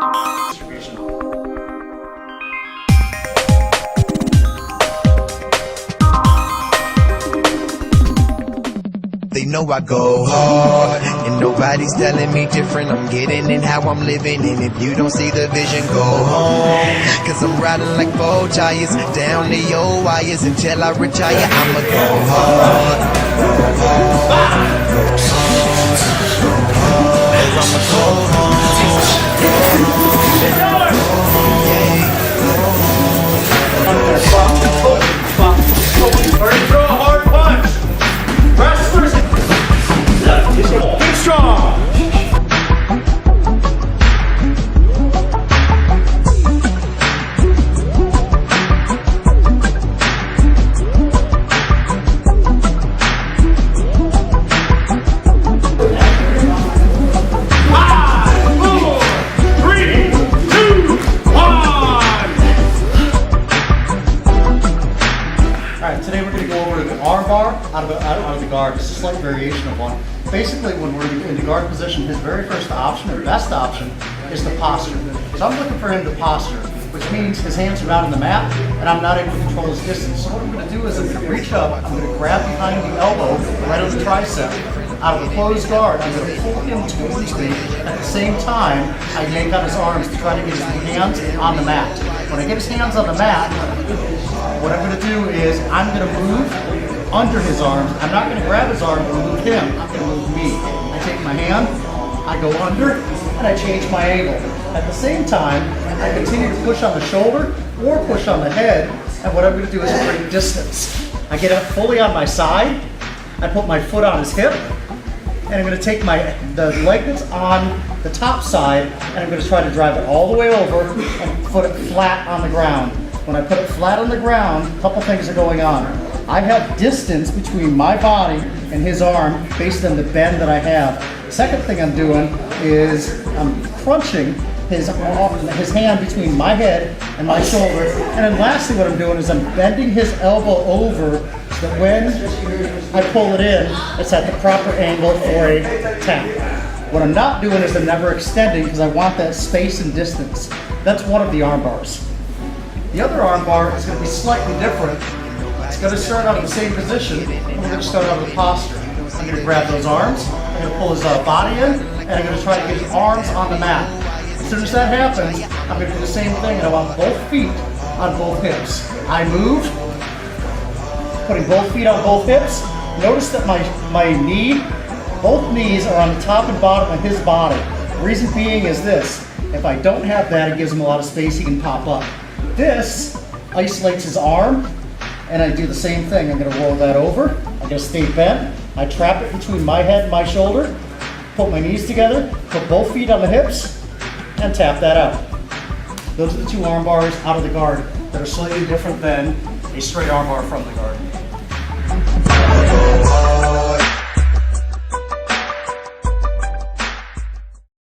Distribution. They know I go hard, and nobody's telling me different. I'm getting in how I'm living, and if you don't see the vision, go home. Cause I'm riding like 4 tires, down the old wires until I retire. I'ma go hard, go hard, go hard, go hard. I'ma go home, go home, go home, yeah, Throw a hard punch. Wrestlers. Get strong. Today we're going to go over the arm bar out of the guard. It's a slight variation of one. Basically, when we're in the guard position, his very first option, or best option, is the posture. So I'm looking for him to posture, which means his hands are not on the mat, and I'm not able to control his distance. So what I'm going to do is I'm going to reach up, I'm going to grab behind the elbow, right on the tricep. Out of the closed guard, I'm going to pull him towards me. At the same time, I yank on his arms to try to get his hands on the mat. When I get his hands on the mat, what I'm going to do is I'm going to move under his arms. I'm not going to grab his arm and move him. I'm going to move me. I take my hand, I go under, and I change my angle. At the same time, I continue to push on the shoulder or push on the head, and what I'm going to do is create distance. I get up fully on my side, I put my foot on his hip, and I'm going to take the leg that's on the top side, and I'm going to try to drive it all the way over and put it flat on the ground. When I put it flat on the ground, a couple things are going on. I have distance between my body and his arm based on the bend that I have. Second thing I'm doing is I'm crunching his hand between my head and my shoulder. And then lastly what I'm doing is I'm bending his elbow over so that when I pull it in, it's at the proper angle for a tap. What I'm not doing is I'm never extending because I want that space and distance. That's one of the arm bars. The other arm bar is going to be slightly different. It's going to start out in the same position, and we're going to start out with posture. I'm going to grab those arms, I'm going to pull his body in, and I'm going to try to get his arms on the mat. As soon as that happens, I'm going to do the same thing, and I want both feet on both hips. I move, putting both feet on both hips. Notice that both knees are on the top and bottom of his body. The reason being is this: if I don't have that, it gives him a lot of space he can pop up. This isolates his arm, and I do the same thing. I'm going to roll that over. I'm going to stay bent. I trap it between my head and my shoulder, put my knees together, put both feet on the hips, and tap that out. Those are the two arm bars out of the guard that are slightly different than a straight arm bar from the guard.